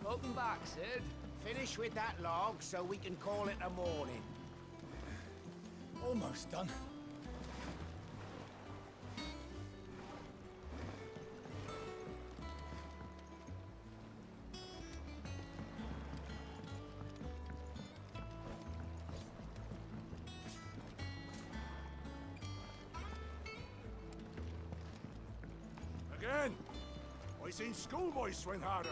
Welcome back, Sid. Finish with that log so we can call it a morning. Almost done. Again! I seen schoolboys swing harder.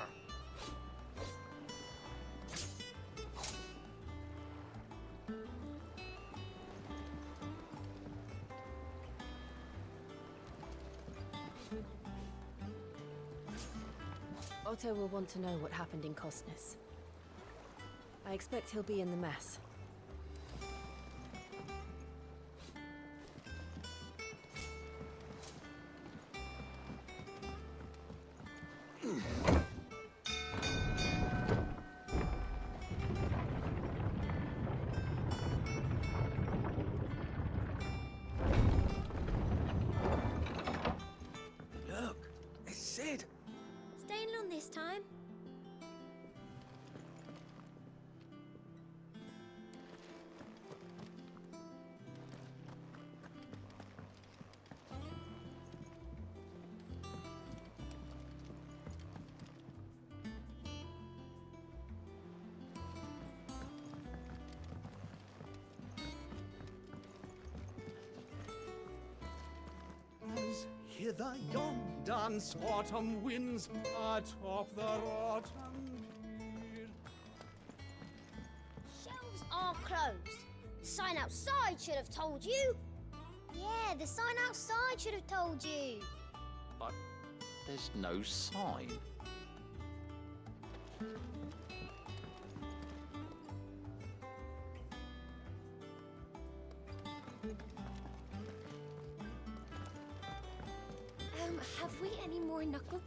Otto will want to know what happened in Costness. I expect he'll be in the mess. Look, it's Sid. Staying long this time? Hear the young dance autumn winds atop the rotten pier. Shelves are closed. The sign outside should have told you. Yeah, the sign outside should have told you. But there's no sign. Have we any more knuckle?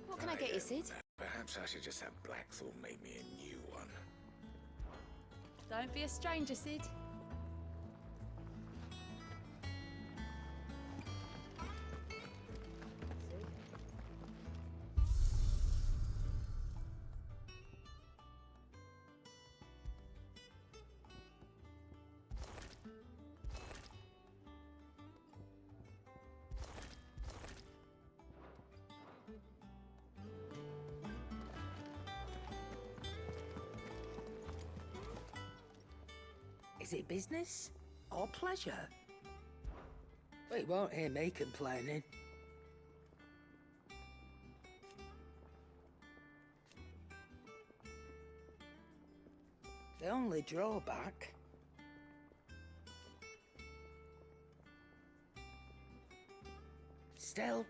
What can I get you, Sid? Perhaps I should just have Blackthorn make me a new one. Don't be a stranger, Sid. Is it business or pleasure? Well, you won't hear me complaining. The only drawback... Still...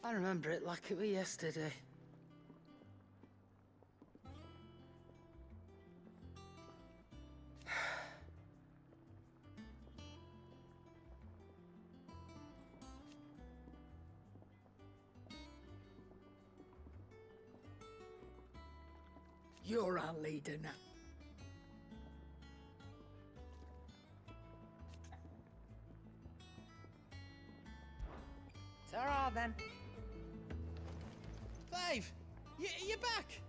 I remember it like it was yesterday. You're our leader now. Ta-ra then. Clive, you're back.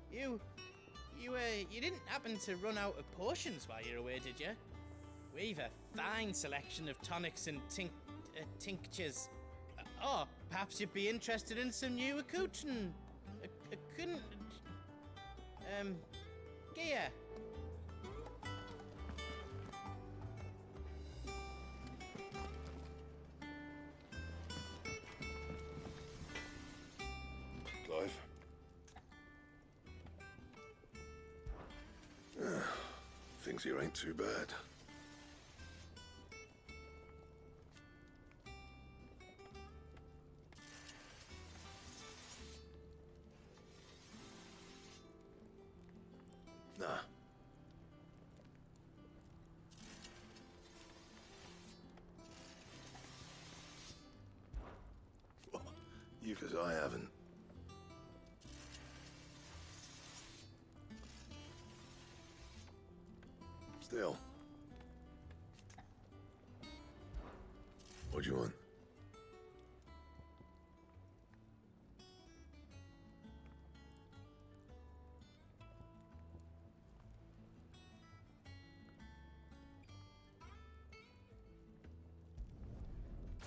You didn't happen to run out of potions while you're away, did you? We've a fine selection of tonics and tinctures. Or perhaps you'd be interested in some new accoutrement. Gear. Things here ain't too bad. Nah. Well, you, 'cause I haven't. Still. What do you want?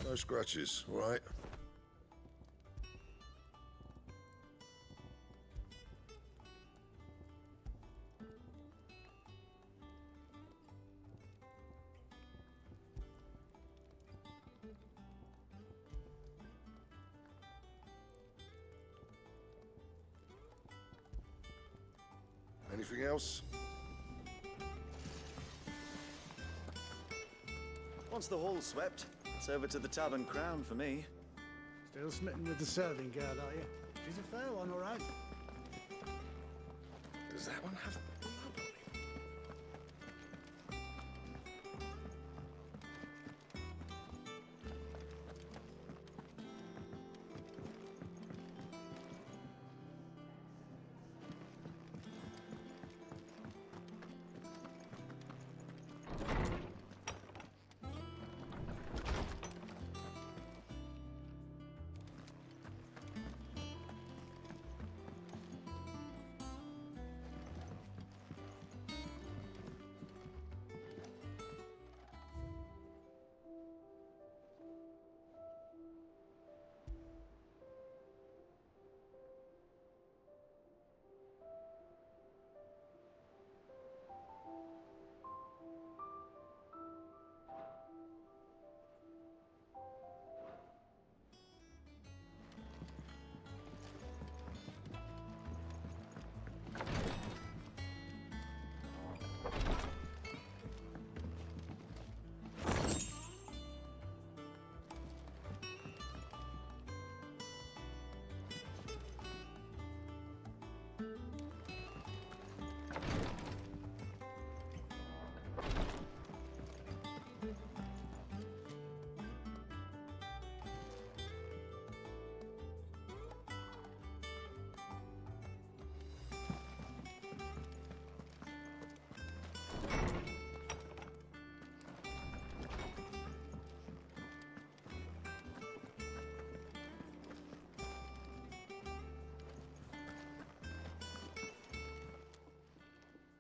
No scratches, all right? Anything else? Once the hall's swept, it's over to the Tavern Crown for me. Still smitten with the serving girl, are you? She's a fair one, all right. Does that one have blood on it?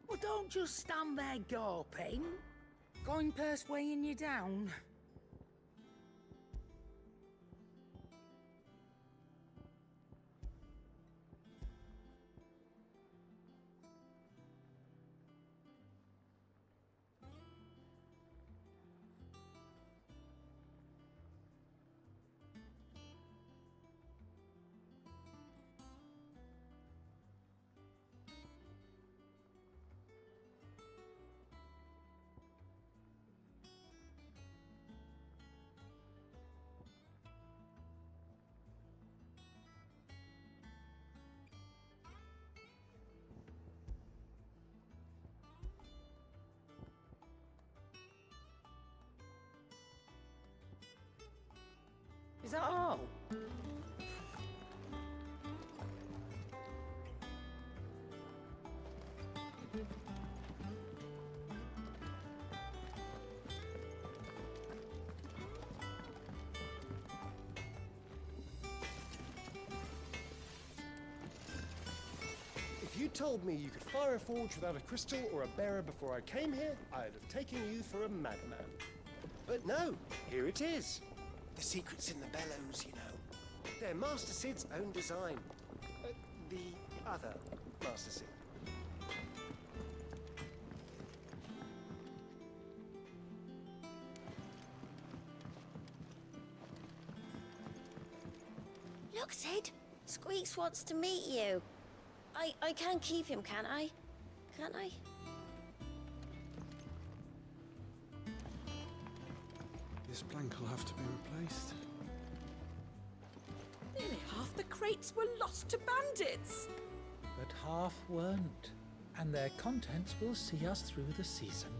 Well, don't just stand there gawping. Going purse weighing you down. Is that all? If you told me you could fire a forge without a crystal or a bearer before I came here, I'd have taken you for a madman. But no, here it is. The secret's in the bellows, you know. They're Master Sid's own design. The other Master Sid. Look, Sid. Squeaks wants to meet you. I can keep him, can't I? Can't I? This plank will have to be replaced. Nearly half the crates were lost to bandits. But half weren't, and their contents will see us through the season.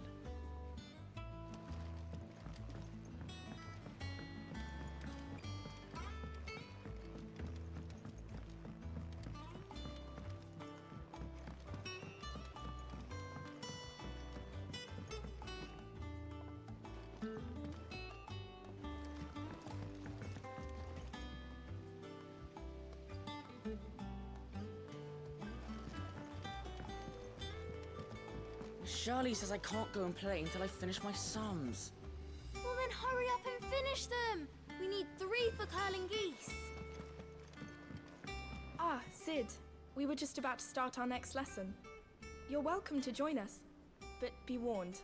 Shirley says I can't go and play until I finish my sums. Well then hurry up and finish them! We need 3 for curling geese. Ah, Sid. We were just about to start our next lesson. You're welcome to join us, but be warned.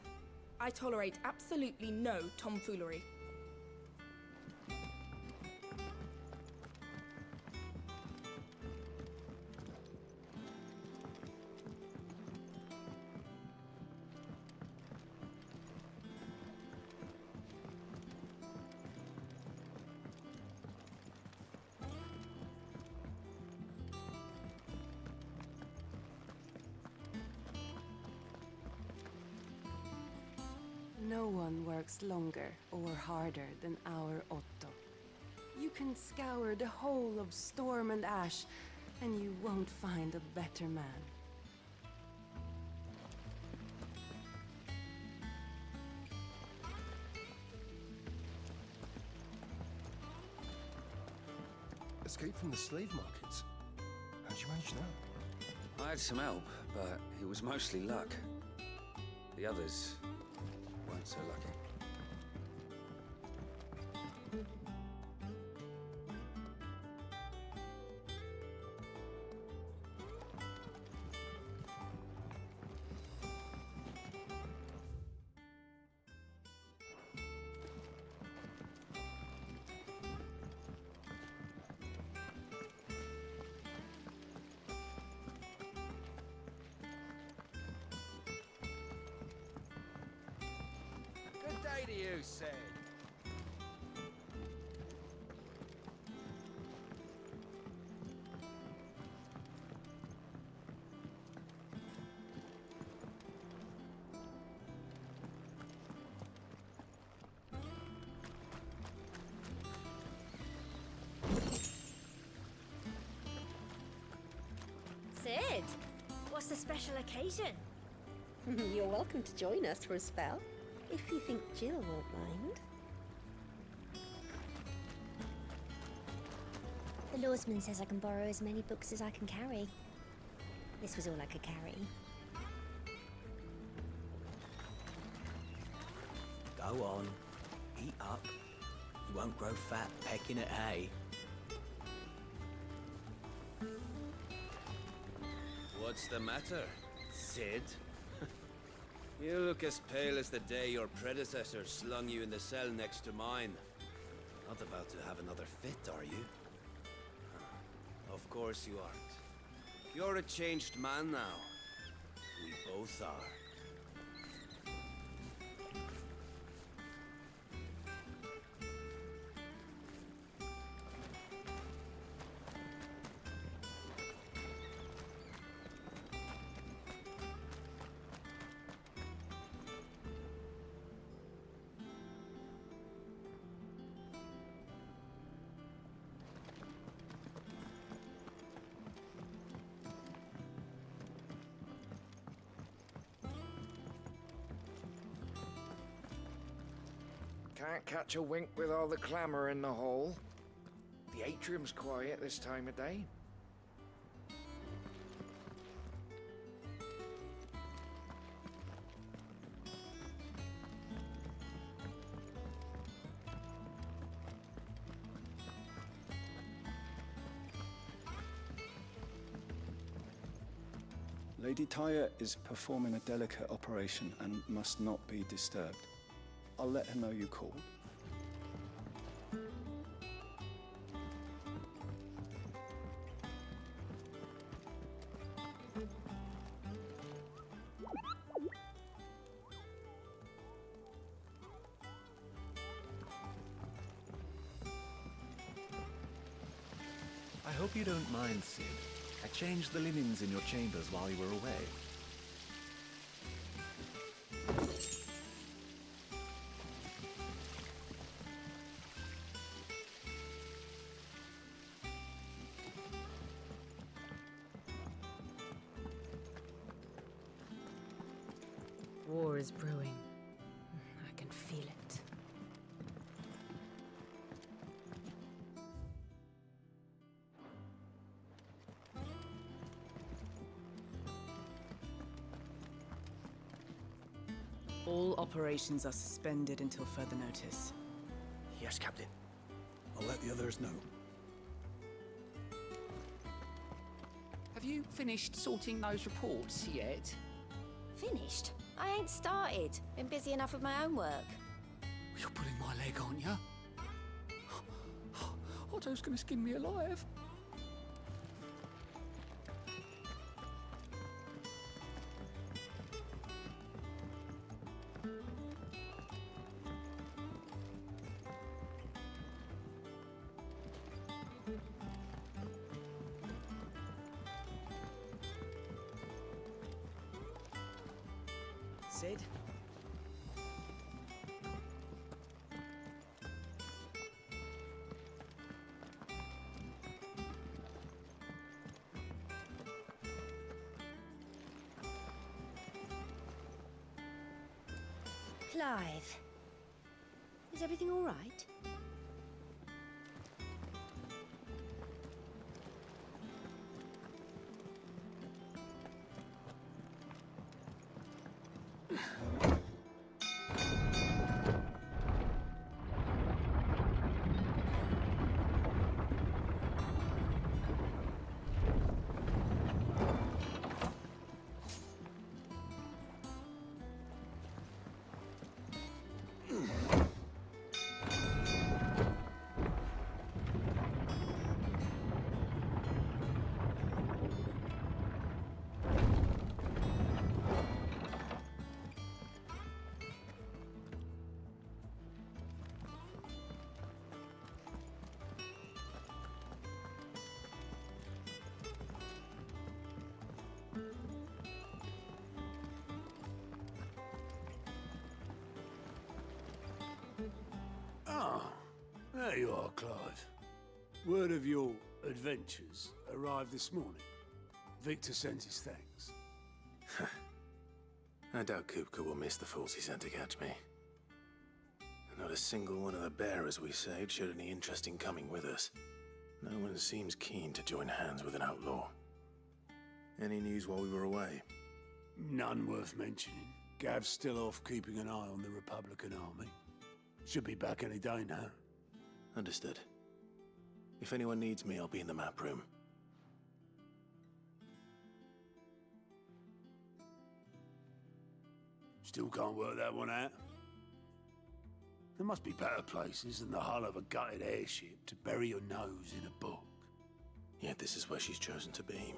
I tolerate absolutely no tomfoolery. No one works longer or harder than our Otto. You can scour the whole of Storm and Ash, and you won't find a better man. Escape from the slave markets. How'd you manage that? I had some help, but it was mostly luck. The others weren't so lucky. Good day to you, Sid. Sid, what's the special occasion? You're welcome to join us for a spell, if you think Jill won't mind. The lawsman says I can borrow as many books as I can carry. This was all I could carry. Go on, eat up. You won't grow fat pecking at hay. What's the matter, Sid? You look as pale as the day your predecessor slung you in the cell next to mine. Not about to have another fit, are you? Of course you aren't. You're a changed man now. We both are. Can't catch a wink with all the clamour in the hall. The atrium's quiet this time of day. Lady Tyre is performing a delicate operation and must not be disturbed. I'll let her know you called. hope you don't mind, Sid. I changed the linens in your chambers while you were away. War is brewing. I can feel it. All operations are suspended until further notice. Yes, Captain. I'll let the others know. Have you finished sorting those reports yet? Finished? I ain't started. Been busy enough with my own work. You're pulling my leg, aren't you? Otto's gonna skin me alive. Sid? Clive. Is everything all right? Ah, there you are, Clive. Word of your adventures arrived this morning. Victor sent his thanks. I doubt Kupka will miss the fools he sent to catch me. Not a single one of the bearers we saved showed any interest in coming with us. No one seems keen to join hands with an outlaw. Any news while we were away? None worth mentioning. Gav's still off keeping an eye on the Republican army. Should be back any day now. Understood. If anyone needs me, I'll be in the map room. Still can't work that one out. There must be better places than the hull of a gutted airship to bury your nose in a book. Yet this is where she's chosen to be.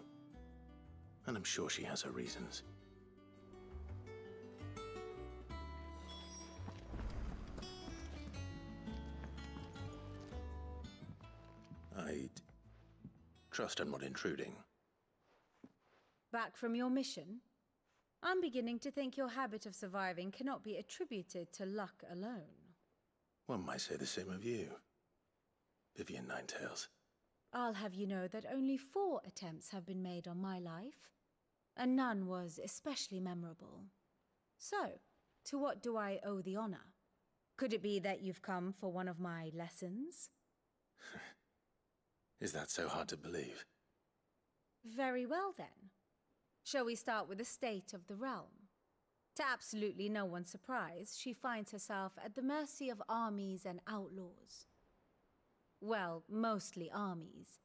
And I'm sure she has her reasons. I'd trust I'm not intruding. Back from your mission? I'm beginning to think your habit of surviving cannot be attributed to luck alone. One might say the same of you, Vivian Ninetails. I'll have you know that only 4 attempts have been made on my life, and none was especially memorable. So, to what do I owe the honor? Could it be that you've come for one of my lessons? Is that so hard to believe? Very well then. Shall we start with the state of the realm? To absolutely no one's surprise, she finds herself at the mercy of armies and outlaws. Well, mostly armies.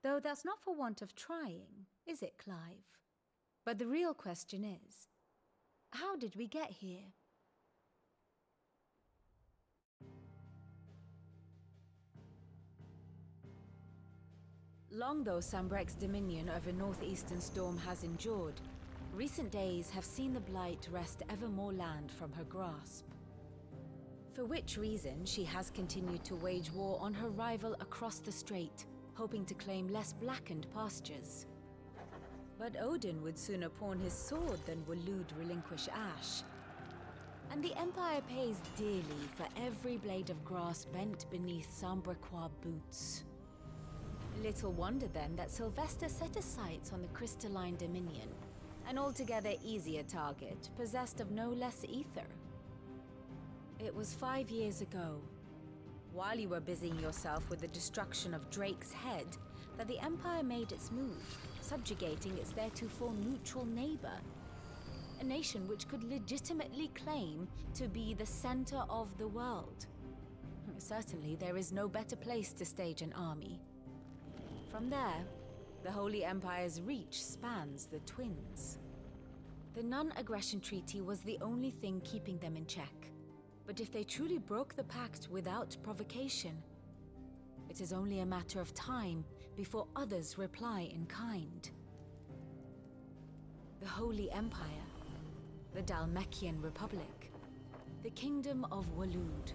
Though that's not for want of trying, is it, Clive? But the real question is, how did we get here? Long though Sambrek's dominion over northeastern Storm has endured, recent days have seen the Blight wrest ever more land from her grasp. For which reason she has continued to wage war on her rival across the strait, hoping to claim less blackened pastures. But Odin would sooner pawn his sword than Waloed relinquish Ash. And the Empire pays dearly for every blade of grass bent beneath Sambraquois boots. Little wonder then that Sylvester set his sights on the crystalline Dominion, an altogether easier target, possessed of no less ether. It was 5 years ago, while you were busying yourself with the destruction of Drake's head, that the Empire made its move, subjugating its theretofore neutral neighbor. A nation which could legitimately claim to be the center of the world. Certainly, there is no better place to stage an army. From there, the Holy Empire's reach spans the Twins. The non-aggression treaty was the only thing keeping them in check. But if they truly broke the pact without provocation, it is only a matter of time before others reply in kind. The Holy Empire, the Dhalmekian Republic, the Kingdom of Waloed,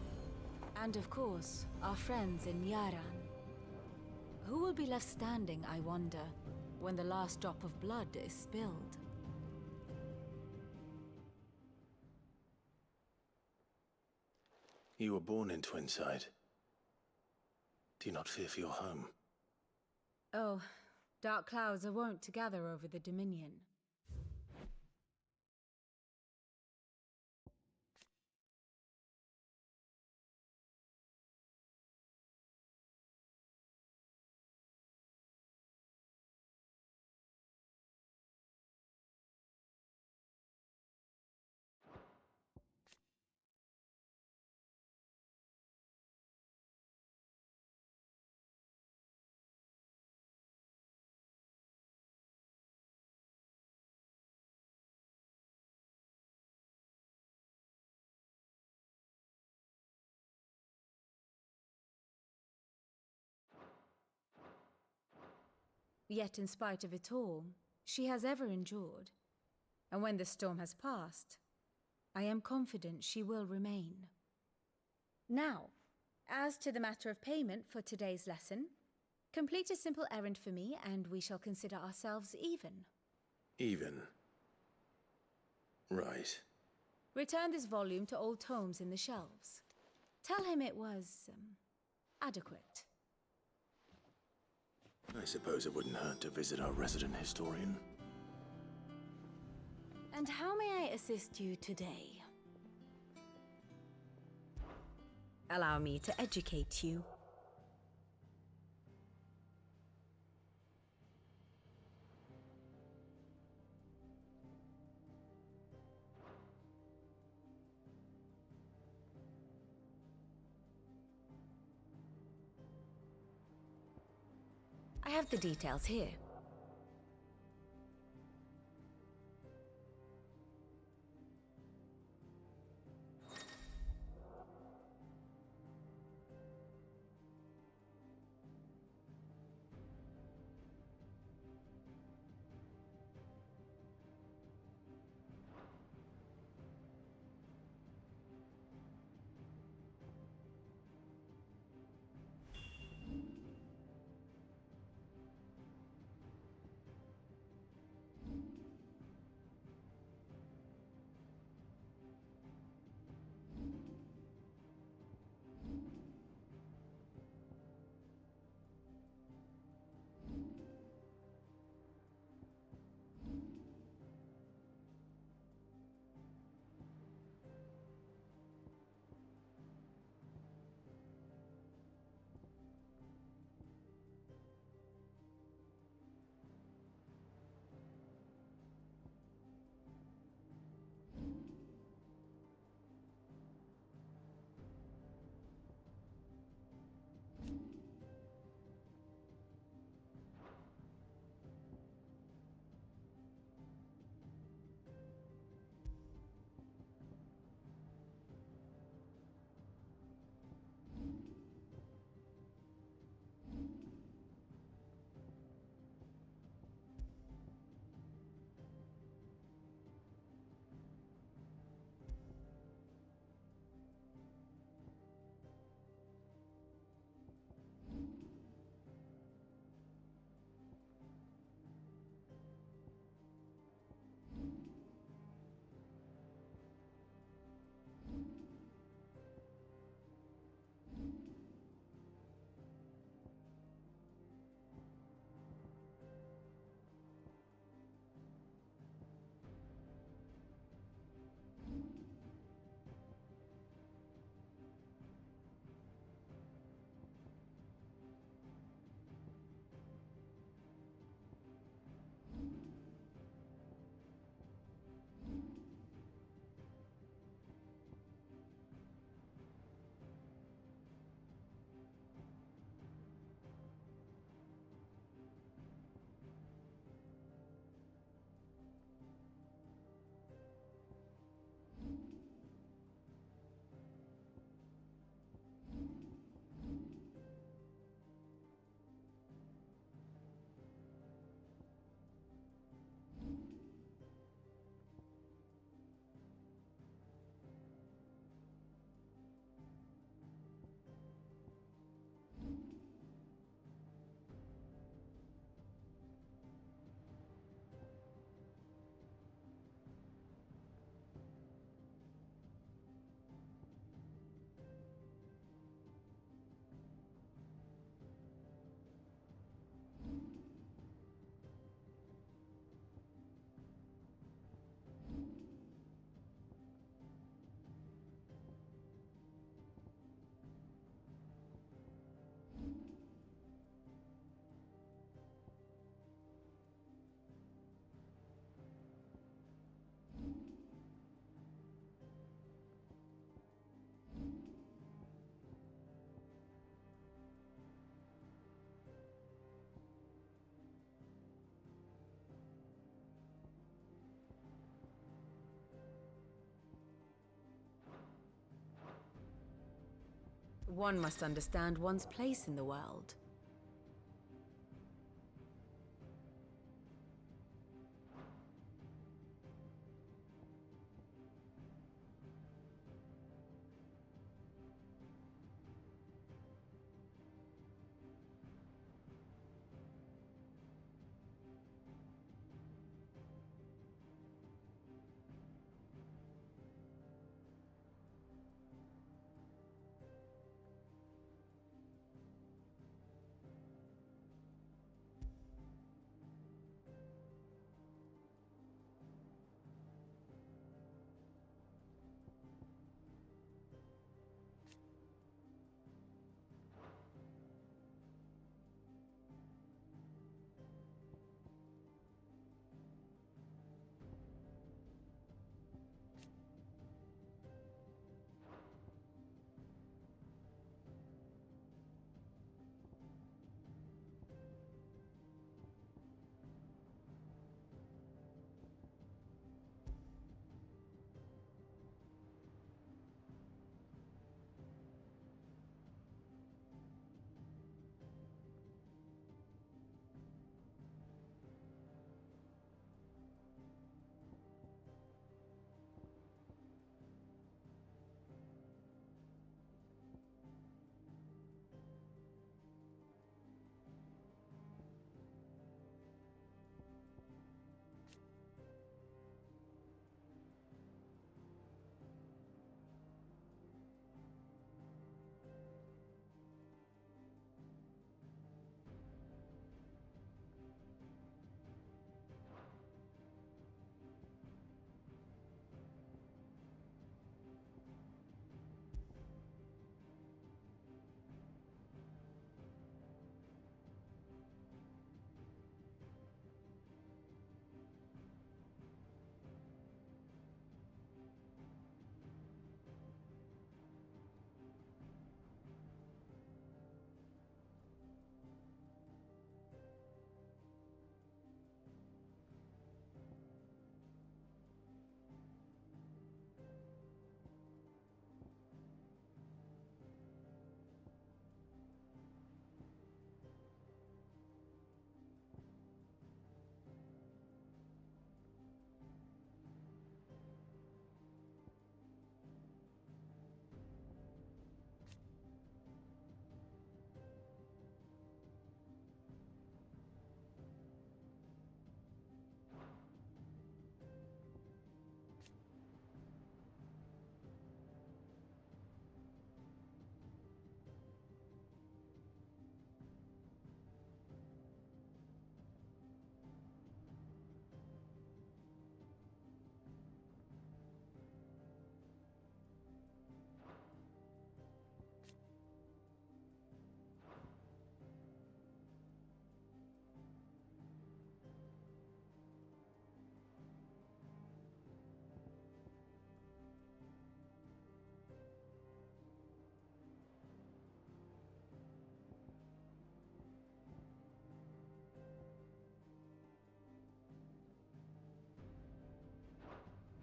and of course, our friends in Yaran. Who will be left standing, I wonder, when the last drop of blood is spilled? You were born in Twinside. Do you not fear for your home? Oh, dark clouds are wont to gather over the Dominion. Yet in spite of it all, she has ever endured. And when the storm has passed, I am confident she will remain. Now, as to the matter of payment for today's lesson, complete a simple errand for me and we shall consider ourselves even. Even? Right. Return this volume to old tomes in the shelves. Tell him it was, adequate. I suppose it wouldn't hurt to visit our resident historian. And how may I assist you today? Allow me to educate you. I have the details here. One must understand one's place in the world.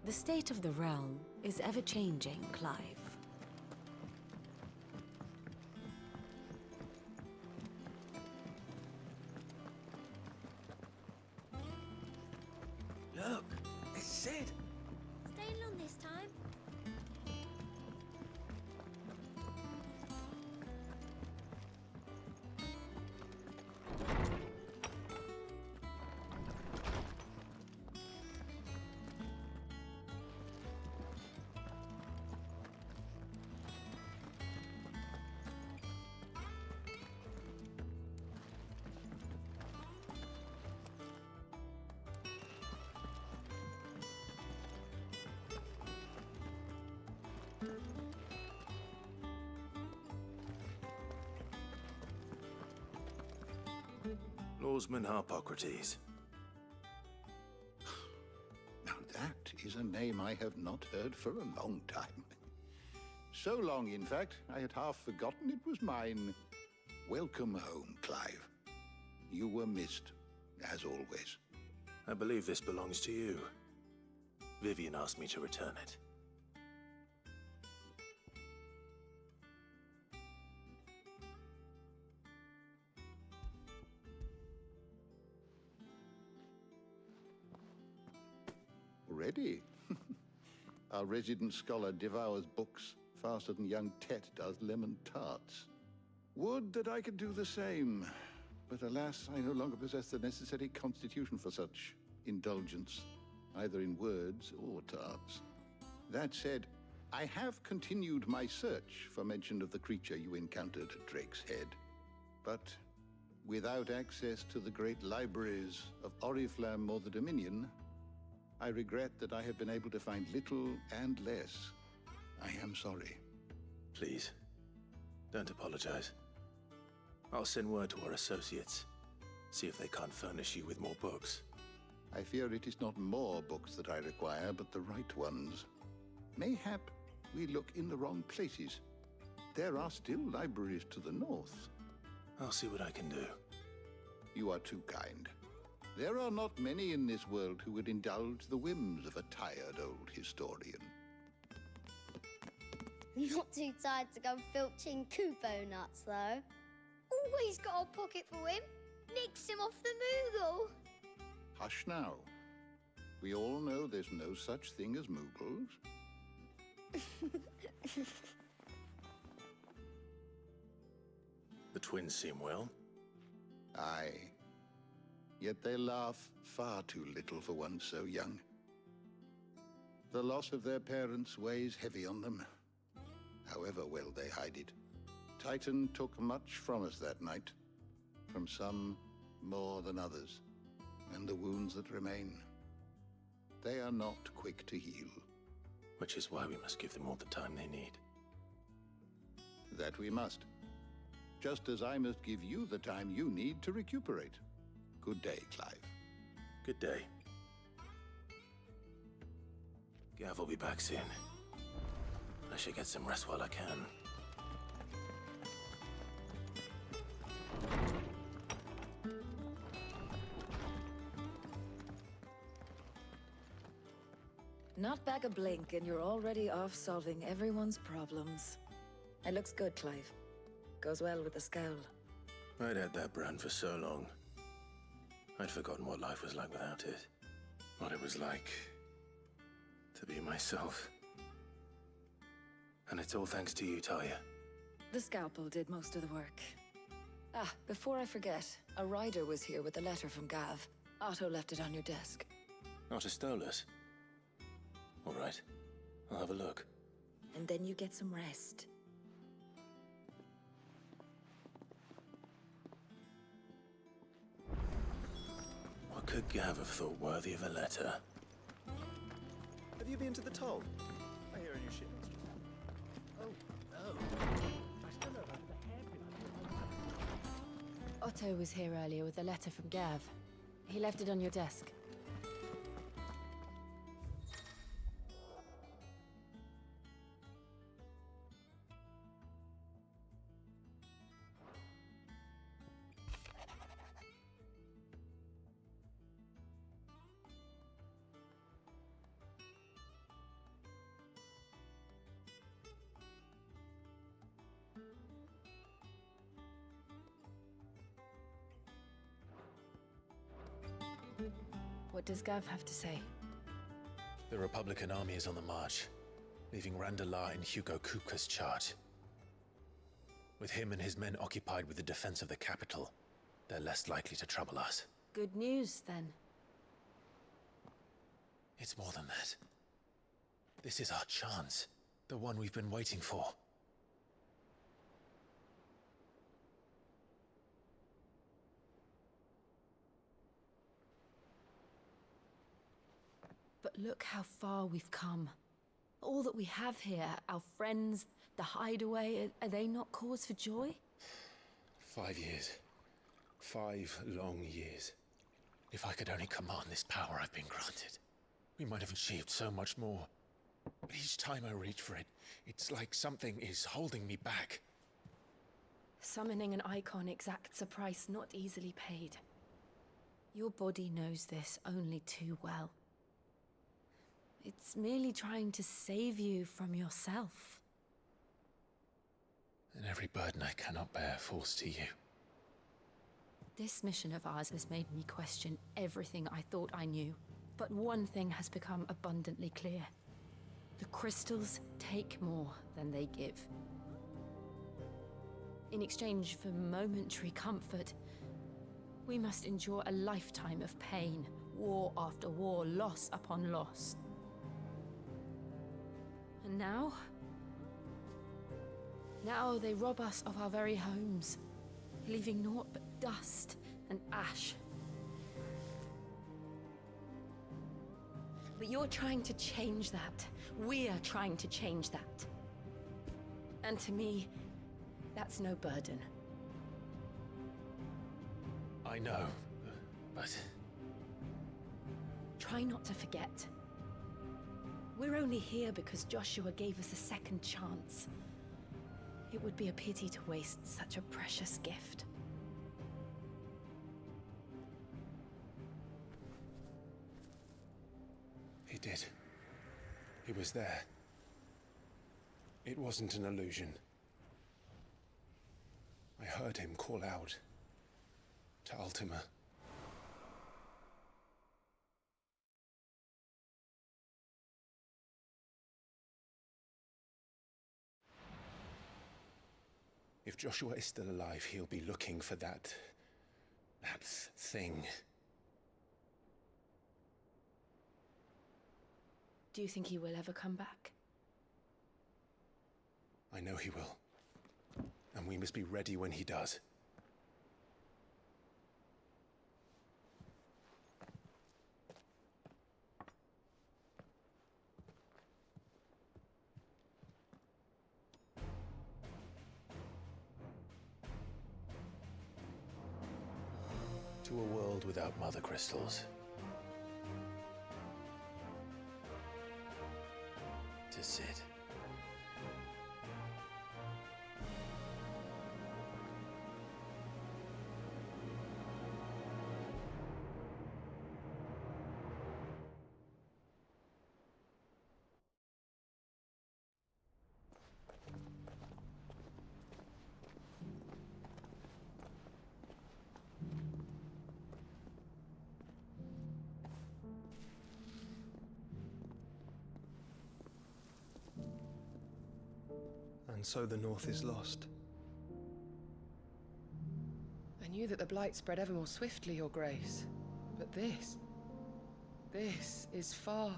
The state of the realm is ever-changing, Clive. Look, it's Sid. Staying long this time? Lawsman Harpocrates. Now that is a name I have not heard for a long time. So long, in fact, I had half forgotten it was mine. Welcome home, Clive. You were missed, as always. I believe this belongs to you. Vivian asked me to return it. already. Our resident scholar devours books faster than young Tet does lemon tarts. Would that I could do the same, but alas, I no longer possess the necessary constitution for such indulgence, either in words or tarts. That said, I have continued my search for mention of the creature you encountered at Drake's Head, but without access to the great libraries of Oriflamme or the Dominion, I regret that I have been able to find little and less. I am sorry. Please, don't apologize. I'll send word to our associates. See if they can't furnish you with more books. I fear it is not more books that I require, but the right ones. Mayhap we look in the wrong places. There are still libraries to the north. I'll see what I can do. You are too kind. There are not many in this world who would indulge the whims of a tired old historian. Not too tired to go filching Kupo nuts, though. Always got a pocket for him. Nicks him off the Moogle. Hush now. We all know there's no such thing as Moogles. The twins seem well. Aye. Yet they laugh far too little for one so young. The loss of their parents weighs heavy on them, however well they hide it. Titan took much from us that night, from some more than others, and the wounds that remain, they are not quick to heal. Which is why we must give them all the time they need. That we must. Just as I must give you the time you need to recuperate. Good day, Clive. Good day. Gav will be back soon. I should get some rest while I can. Not back a blink, and you're already off solving everyone's problems. It looks good, Clive. Goes well with the scowl. I'd had that brand for so long. I'd forgotten what life was like without it. What it was like to be myself. And it's all thanks to you, Talia. The scalpel did most of the work. Ah, before I forget, a rider was here with a letter from Gav. Otto left it on your desk. Otto stole us. All right, I'll have a look. And then you get some rest. What could Gav have thought worthy of a letter? Have you been to the toll? I hear a new ship. Otto was here earlier with a letter from Gav. He left it on your desk. What does Gav have to say? The Republican army is on the march, leaving Randalar in Hugo Kupka's charge. With him and his men occupied with the defense of the capital, they're less likely to trouble us. Good news, then. It's more than that. This is our chance, the one we've been waiting for. But look how far we've come. All that we have here, our friends, the hideaway, are they not cause for joy? 5 years. 5 long years. If I could only command this power I've been granted, we might have achieved so much more. But each time I reach for it, it's like something is holding me back. Summoning an icon exacts a price not easily paid. Your body knows this only too well. It's merely trying to save you from yourself. And every burden I cannot bear falls to you. This mission of ours has made me question everything I thought I knew. But one thing has become abundantly clear. The crystals take more than they give. In exchange for momentary comfort, we must endure a lifetime of pain, war after war, loss upon loss. And now they rob us of our very homes, leaving naught but dust and ash. But you're trying to change that. We're trying to change that. And to me, that's no burden. I know, but... Try not to forget. We're only here because Joshua gave us a second chance. It would be a pity to waste such a precious gift. He did. He was there. It wasn't an illusion. I heard him call out to Ultima. If Joshua is still alive, he'll be looking for that thing. Do you think he will ever come back? I know he will. And we must be ready when he does. To a world without mother crystals. To Sid. And so the North is lost. I knew that the Blight spread ever more swiftly, Your Grace. But this is far,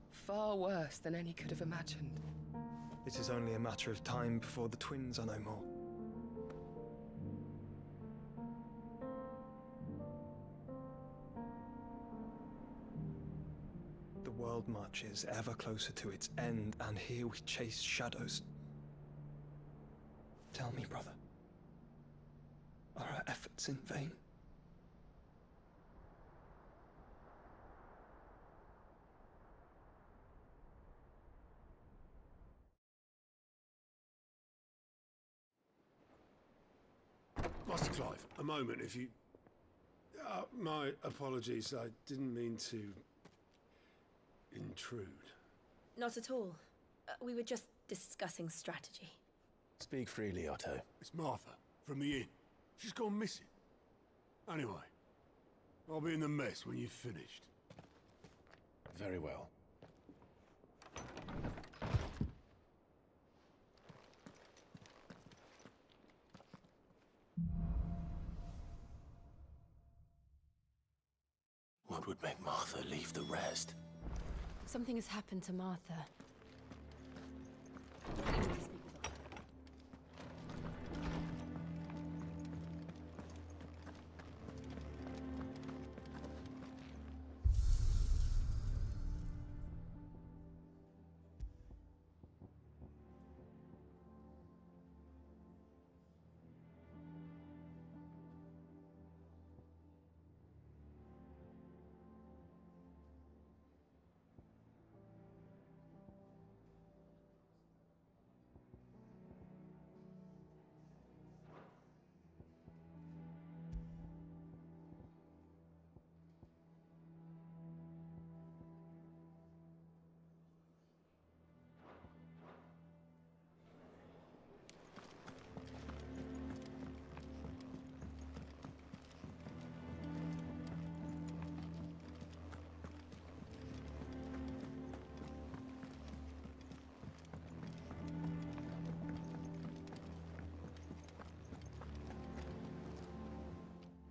far worse than any could have imagined. It is only a matter of time before the twins are no more. The world marches ever closer to its end, and here we chase shadows. Tell me, brother, are our efforts in vain? Master Clive, a moment, if you... my apologies, I didn't mean to... intrude. Not at all. We were just discussing strategy. Speak freely, Otto. It's Martha, from the inn. She's gone missing. Anyway, I'll be in the mess when you've finished. Very well. What would make Martha leave the rest? Something has happened to Martha.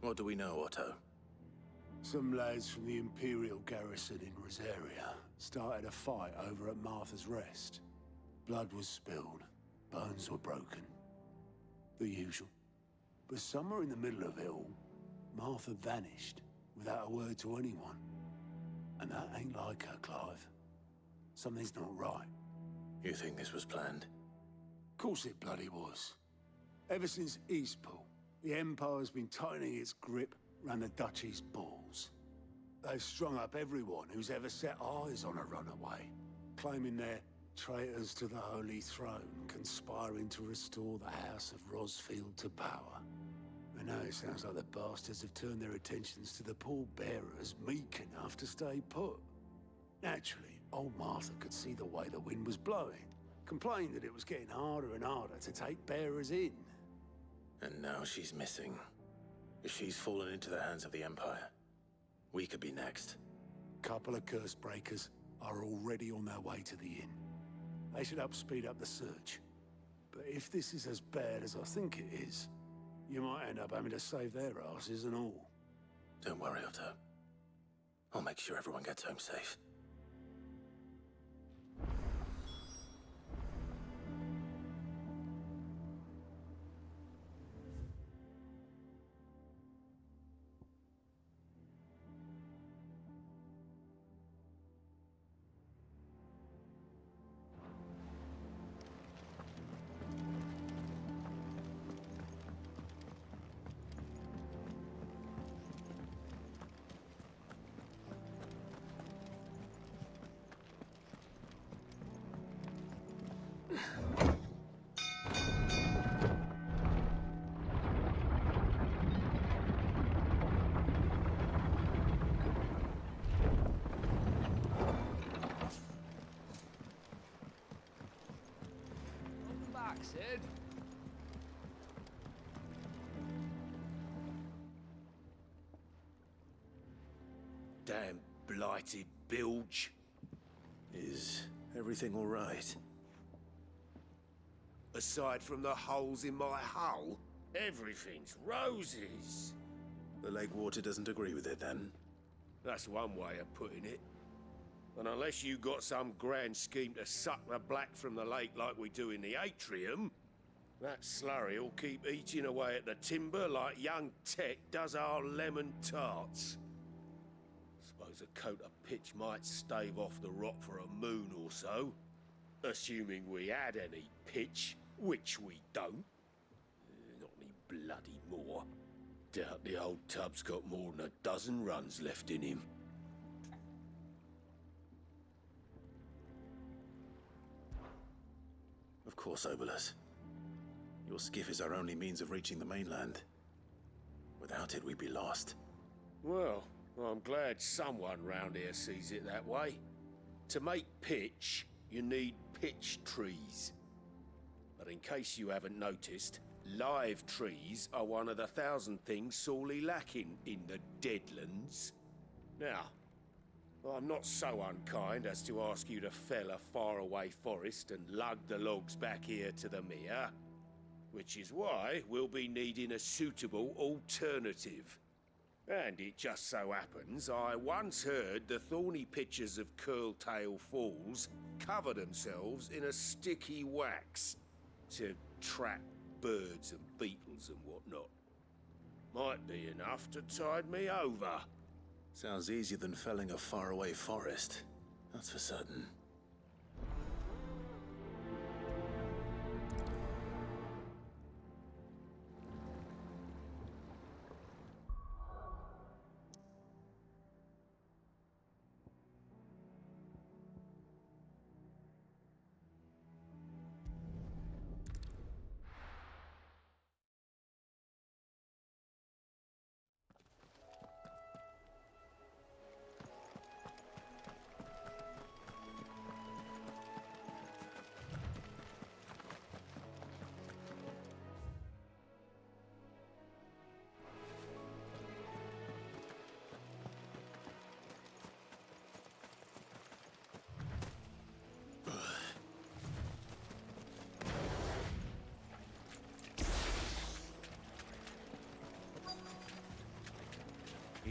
What do we know, Otto? Some lads from the Imperial garrison in Rosaria started a fight over at Martha's Rest. Blood was spilled, bones were broken. The usual. But somewhere in the middle of it all, Martha vanished without a word to anyone. And that ain't like her, Clive. Something's not right. You think this was planned? Of course it bloody was. Ever since Eastpool, the Empire's been tightening its grip round the Duchy's balls. They've strung up everyone who's ever set eyes on a runaway, claiming they're traitors to the Holy Throne, conspiring to restore the House of Rosfield to power. And now it sounds like the bastards have turned their attentions to the pallbearers meek enough to stay put. Naturally, old Martha could see the way the wind was blowing, complained that it was getting harder and harder to take bearers in. And now she's missing. If she's fallen into the hands of the Empire, we could be next. Couple of curse breakers are already on their way to the inn. They should help speed up the search. But if this is as bad as I think it is, you might end up having to save their asses and all. Don't worry, Otto. I'll make sure everyone gets home safe. Sid. Damn blighted bilge. Is everything all right? Aside from the holes in my hull, everything's roses. The lake water doesn't agree with it, then? That's one way of putting it. And unless you got some grand scheme to suck the black from the lake like we do in the atrium, that slurry'll keep eating away at the timber like young Tech does our lemon tarts. Suppose a coat of pitch might stave off the rot for a moon or so, assuming we had any pitch, which we don't. Not any bloody more. Doubt the old tub's got more than a dozen runs left in him. Of course, Obolus. Your skiff is our only means of reaching the mainland. Without it, we'd be lost. Well, I'm glad someone round here sees it that way. To make pitch, you need pitch trees. But in case you haven't noticed, live trees are one of the 1,000 things sorely lacking in the Deadlands. Now, I'm not so unkind as to ask you to fell a faraway forest and lug the logs back here to the mere, which is why we'll be needing a suitable alternative. And it just so happens I once heard the thorny pitchers of Curltail Falls cover themselves in a sticky wax to trap birds and beetles and whatnot. Might be enough to tide me over. Sounds easier than felling a faraway forest. That's for certain.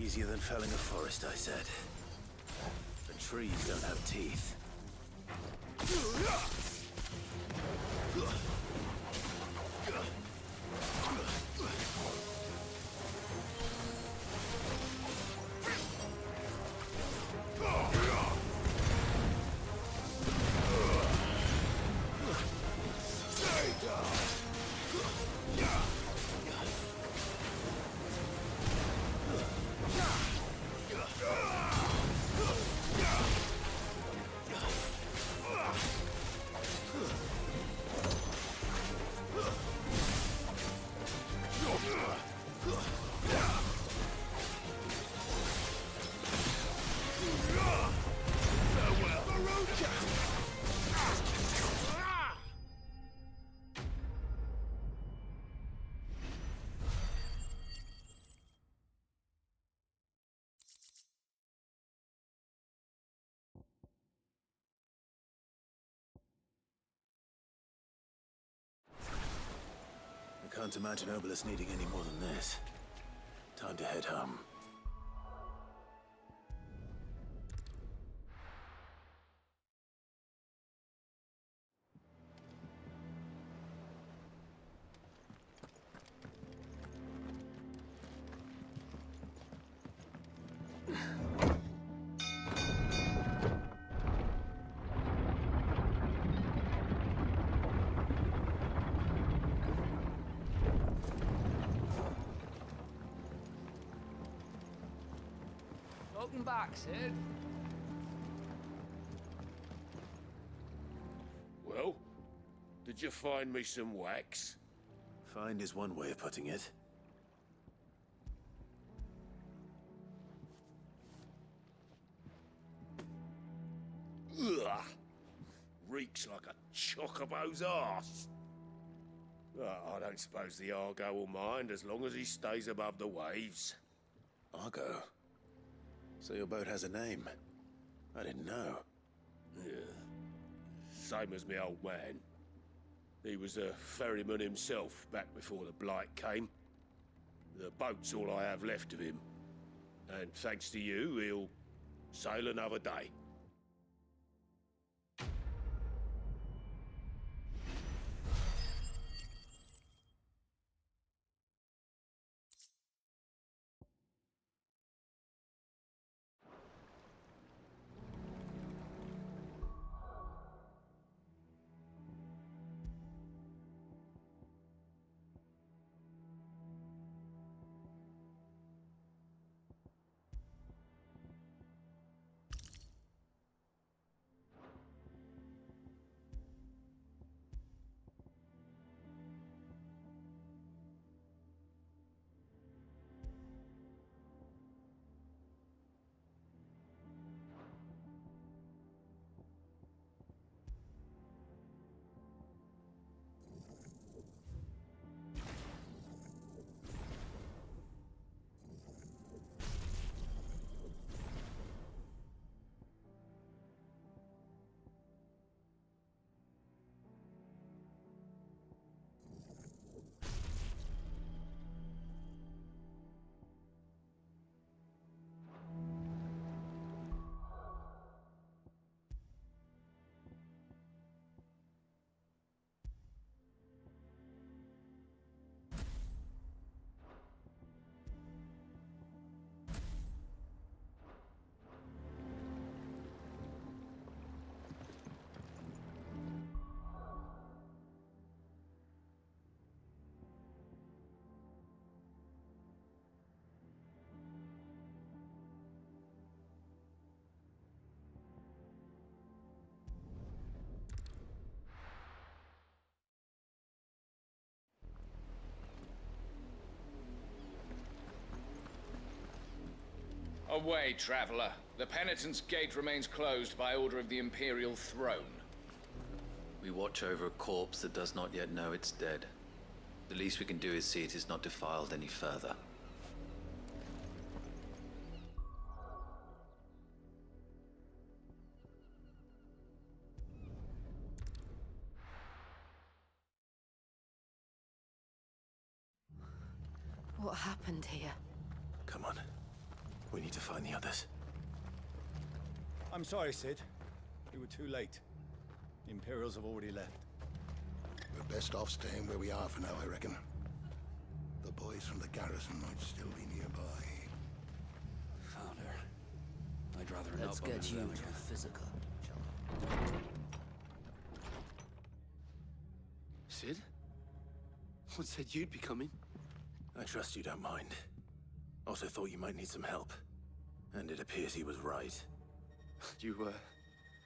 Easier than felling a forest, I said. The trees don't have teeth. I can't imagine Obelisk needing any more than this. Time to head home. Welcome back, Sid. Well, did you find me some wax? Find is one way of putting it. Ugh! Reeks like a chocobo's arse. I don't suppose the Argo will mind as long as he stays above the waves. Argo? So your boat has a name? I didn't know. Yeah. Same as my old man. He was a ferryman himself back before the Blight came. The boat's all I have left of him. And thanks to you, he'll sail another day. Away, traveler. The Penitent's Gate remains closed by order of the Imperial Throne. We watch over a corpse that does not yet know it's dead. The least we can do is see it is not defiled any further. What happened here? Come on. We need to find the others. I'm sorry, Sid. We were too late. The Imperials have already left. We're best off staying where we are for now, I reckon. The boys from the garrison might still be nearby. Father, I'd rather Let's not bump get into you them to again. the physical. Sid? What said you'd be coming? I trust you don't mind. Also thought you might need some help. And it appears he was right. You,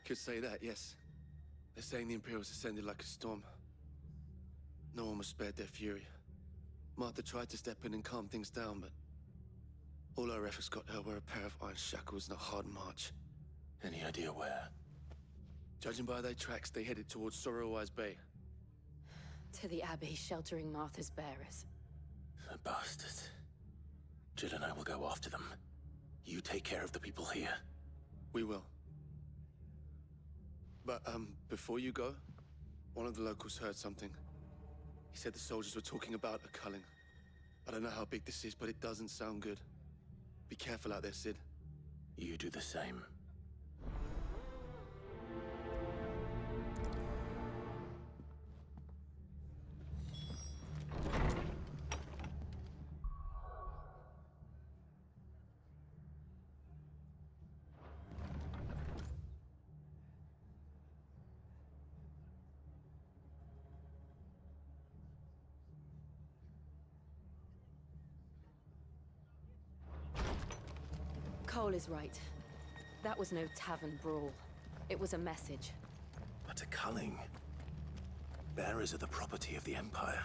could say that, yes. They're saying the Imperials ascended like a storm. No one was spared their fury. Martha tried to step in and calm things down, but all our efforts got her were a pair of iron shackles and a hard march. Any idea where? Judging by their tracks, they headed towards Sorrowwise Bay. To the Abbey, sheltering Martha's bearers. The bastards. Jill and I will go after them. You take care of the people here. We will. But, before you go, one of the locals heard something. He said the soldiers were talking about a culling. I don't know how big this is, but it doesn't sound good. Be careful out there, Sid. You do the same. Cole is right. That was no tavern brawl. It was a message. But a culling. Bearers are the property of the Empire.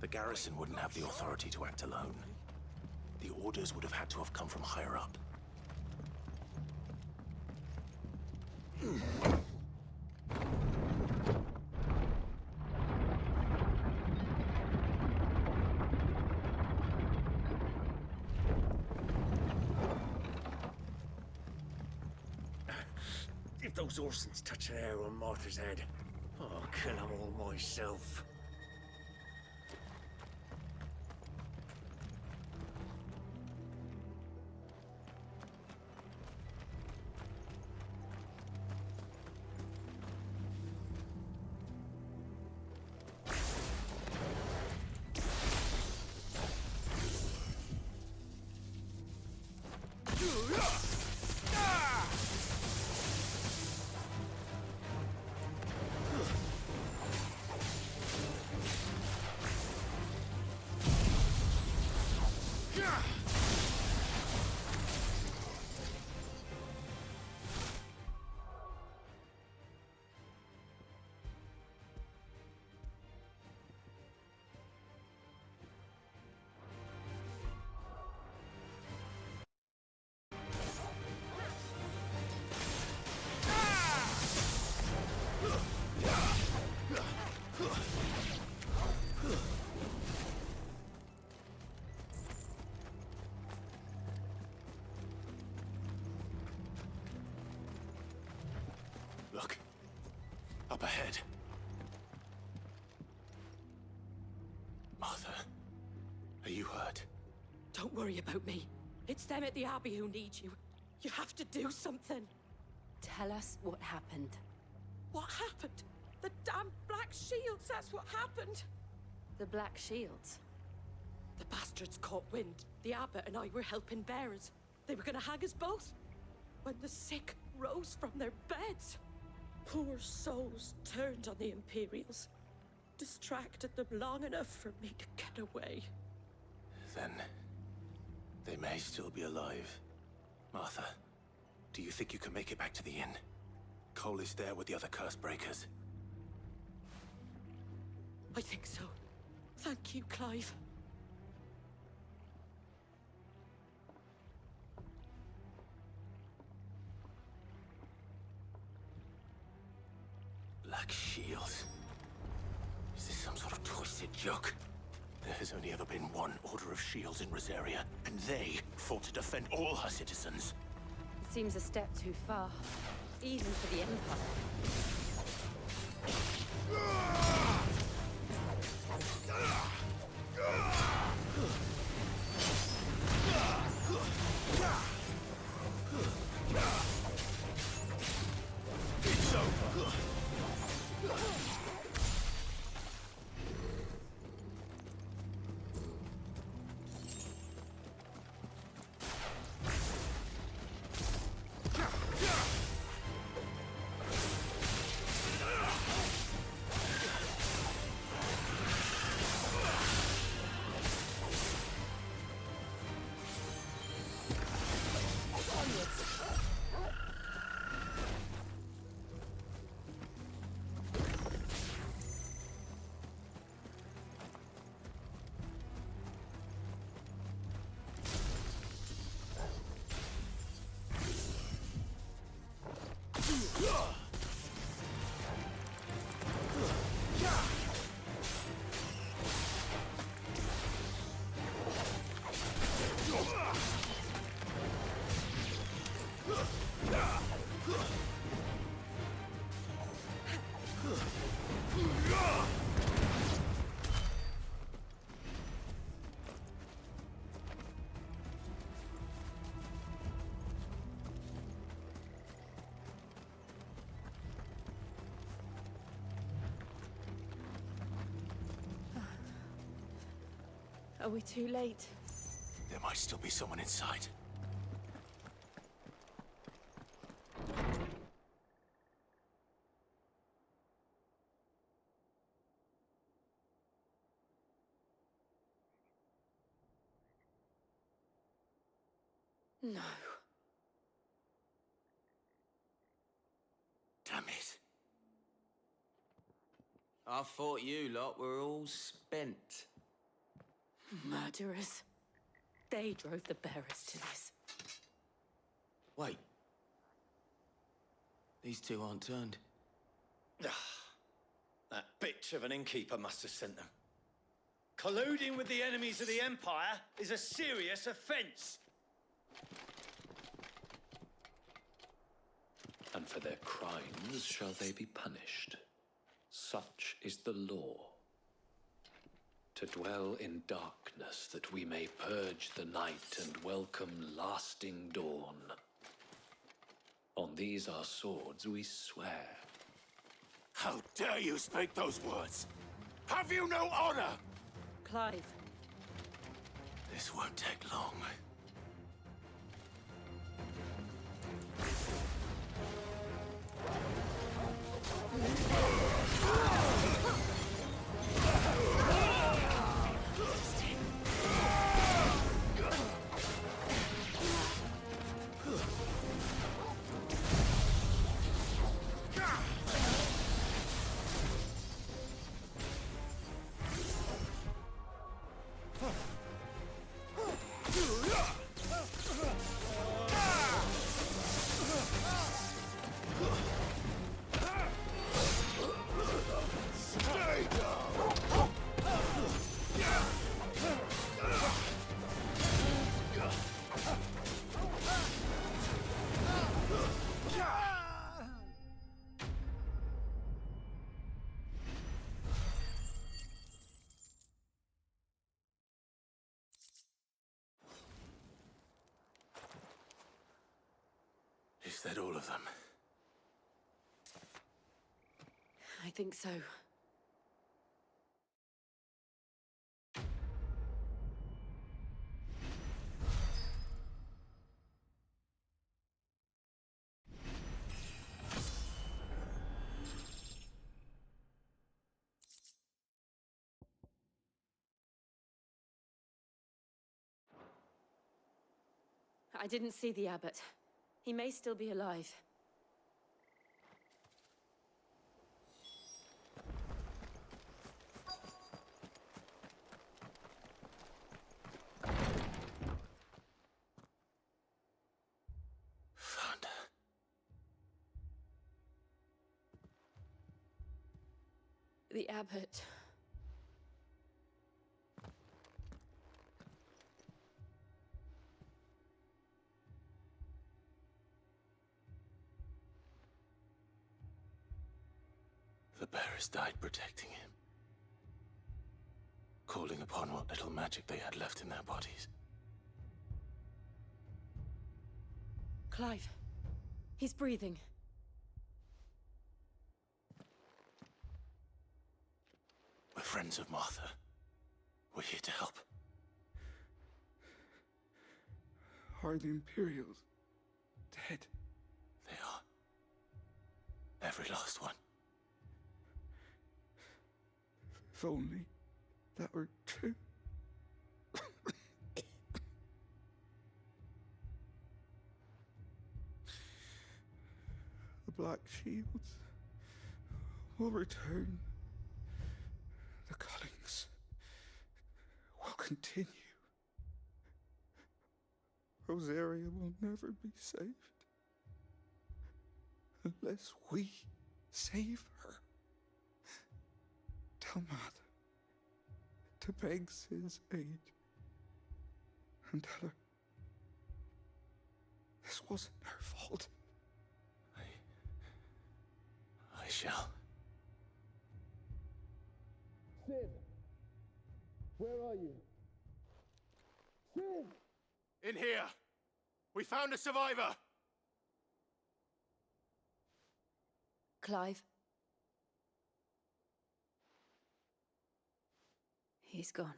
The garrison wouldn't have the authority to act alone. The orders would have had to have come from higher up. If those Orsons touch an arrow on Martha's head, I'll kill them all myself. Look. Up ahead. Martha, are you hurt? Don't worry about me. It's them at the Abbey who need you. You have to do something. Tell us what happened. What happened? The damn Black Shields, that's what happened. The Black Shields? The bastards caught wind. The Abbot and I were helping bearers. They were gonna hang us both. When the sick rose from their beds, poor souls turned on the Imperials. Distracted them long enough for me to get away. Then they may still be alive. Martha, do you think you can make it back to the inn? Cole is there with the other curse breakers. I think so. Thank you, Clive. Black Shields. Is this some sort of twisted joke? There has only ever been one Order of Shields in Rosaria, and they fought to defend all her citizens. It seems a step too far, even for the Empire. Are we too late? There might still be someone inside. No. Damn it. I thought you lot were all spent. Murderers. They drove the bearers to this. Wait. These two aren't turned. That bitch of an innkeeper must have sent them. Colluding with the enemies of the Empire is a serious offense. And for their crimes shall they be punished. Such is the law. To dwell in darkness that we may purge the night and welcome lasting dawn. On these our swords we swear. How dare you speak those words? Have you no honor? Clive. This won't take long. Is that all of them? I think so. I didn't see the abbot. He may still be alive. Found her. The abbot. The bearers died protecting him. Calling upon what little magic they had left in their bodies. Clive. He's breathing. We're friends of Martha. We're here to help. Are the Imperials dead? They are. Every last one. If only that were true. The Black Shields will return. The cullings will continue. Rosaria will never be saved unless we save her. Tell Mother to beg Sid's aid and tell her this wasn't her fault. I shall. Sid! Where are you? Sid! In here! We found a survivor! Clive. He's gone.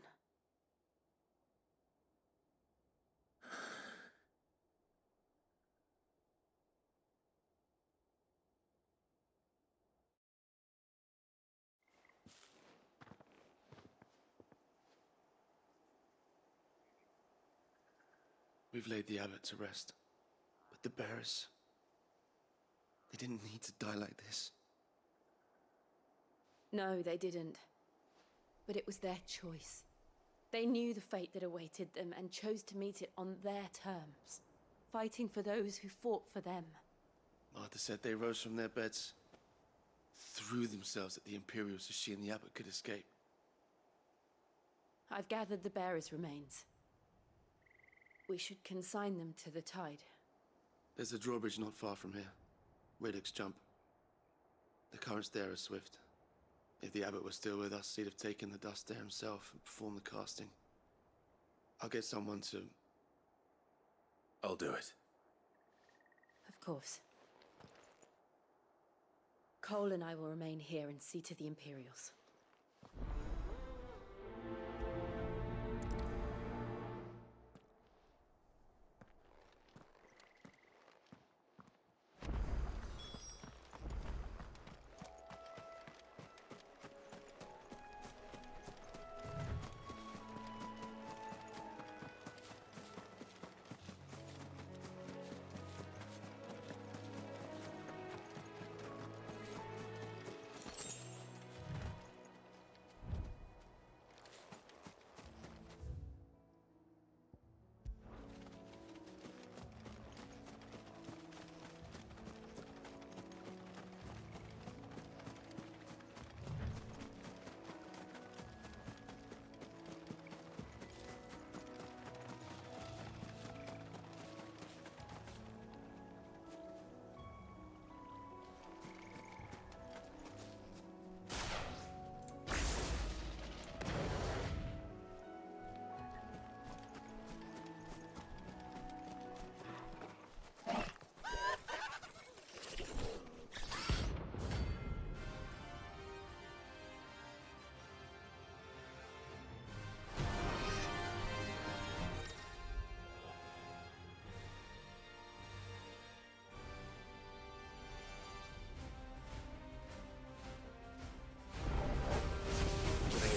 We've laid the abbot to rest. But the bearers... they didn't need to die like this. No, they didn't. But it was their choice. They knew the fate that awaited them and chose to meet it on their terms, fighting for those who fought for them. Martha said they rose from their beds, threw themselves at the Imperials so she and the abbot could escape. I've gathered the bearers' remains. We should consign them to the tide. There's a drawbridge not far from here. Riddick's jump. The currents there are swift. If the abbot was still with us, he'd have taken the dust there himself and performed the casting. I'll get someone to... I'll do it. Of course. Cole and I will remain here and see to the Imperials.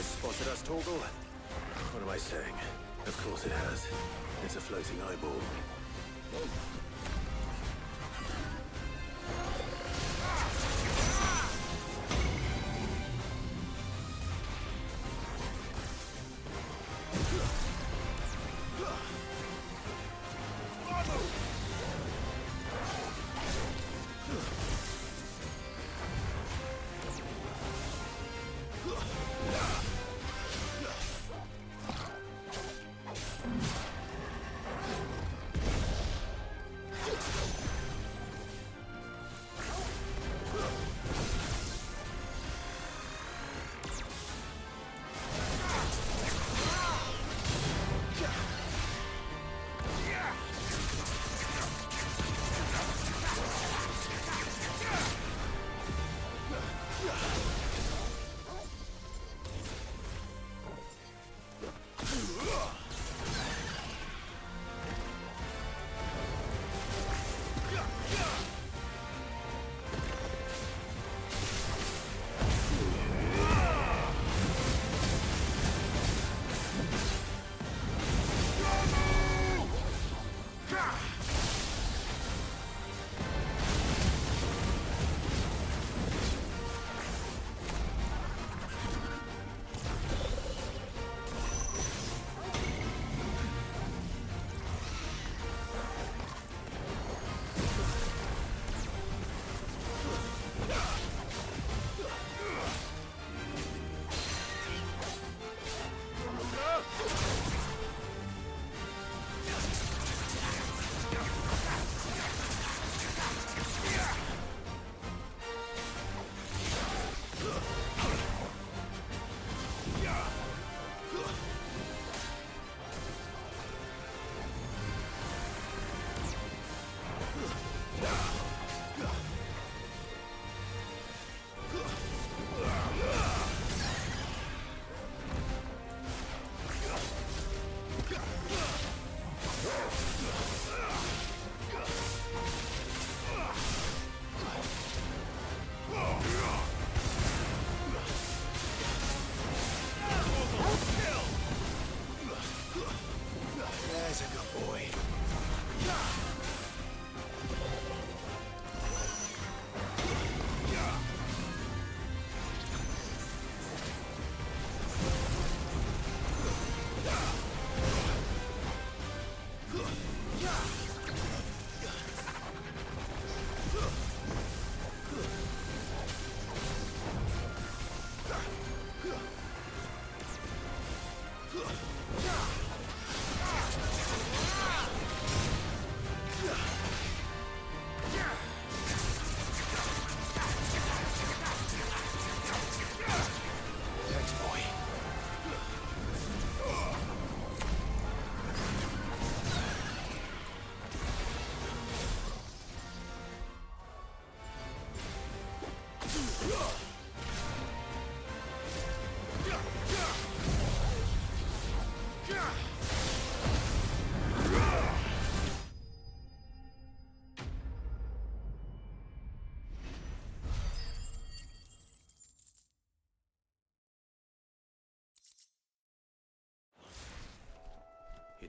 Spotted us, Torgal? What am I saying? Of course it has. It's a floating eyeball.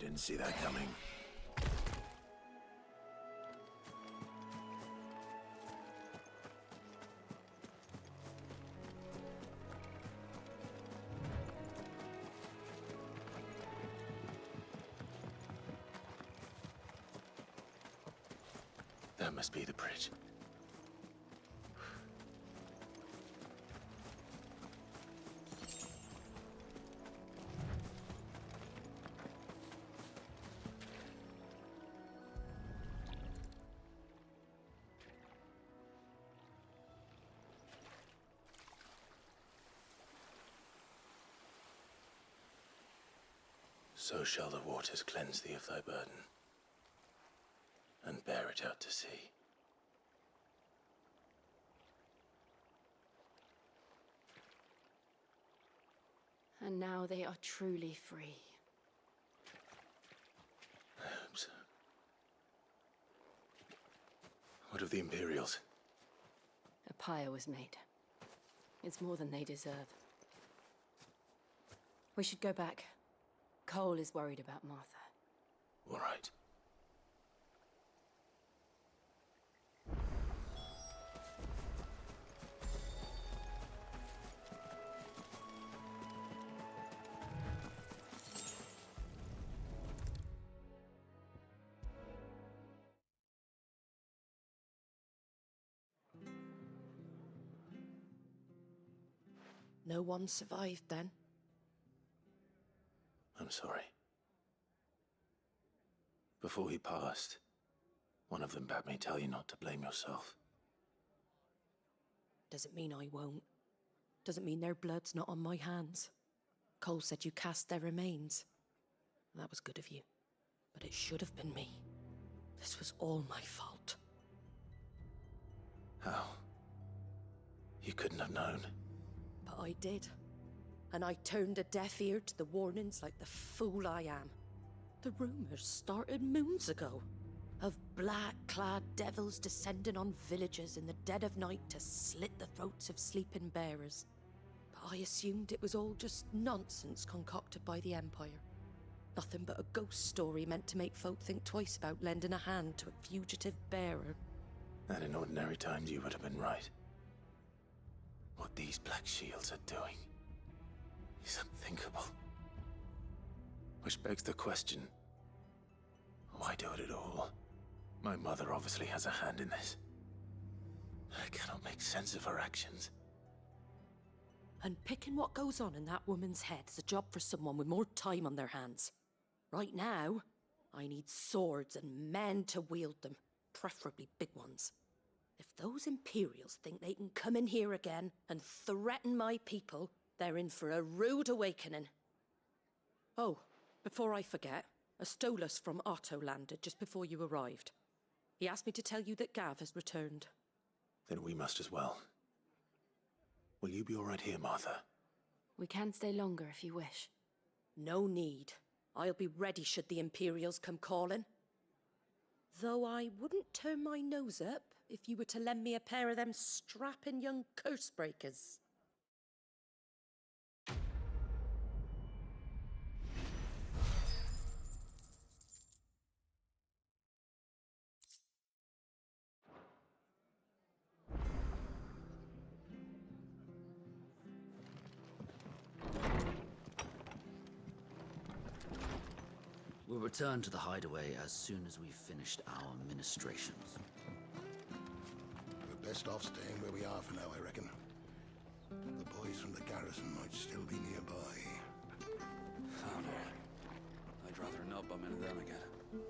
didn't see that coming. That must be the bridge. So shall the waters cleanse thee of thy burden, and bear it out to sea. And now they are truly free. I hope so. What of the Imperials? A pyre was made. It's more than they deserve. We should go back. Cole is worried about Martha. All right. No one survived then? I'm sorry. Before he passed, one of them bade me tell you not to blame yourself. Doesn't mean I won't. Doesn't mean their blood's not on my hands. Cole said you cast their remains. That was good of you. But it should have been me. This was all my fault. How? You couldn't have known. But I did. And I turned a deaf ear to the warnings like the fool I am. The rumors started moons ago. Of black-clad devils descending on villages in the dead of night to slit the throats of sleeping bearers. But I assumed it was all just nonsense concocted by the Empire. Nothing but a ghost story meant to make folk think twice about lending a hand to a fugitive bearer. And in ordinary times you would have been right. What these Black Shields are doing is unthinkable. Which begs the question, why do it at all? My mother obviously has a hand in this. I cannot make sense of her actions. And picking what goes on in that woman's head is a job for someone with more time on their hands. Right now, I need swords and men to wield them, preferably big ones. If those Imperials think they can come in here again and threaten my people, they're in for a rude awakening. Oh, before I forget, a Stolas from Otto landed just before you arrived. He asked me to tell you that Gav has returned. Then we must as well. Will you be all right here, Martha? We can stay longer if you wish. No need. I'll be ready should the Imperials come calling. Though I wouldn't turn my nose up if you were to lend me a pair of them strapping young curse breakers. We'll return to the hideaway as soon as we've finished our ministrations. We're best off staying where we are for now, I reckon. The boys from the garrison might still be nearby. Founder, I'd rather not bump into them again.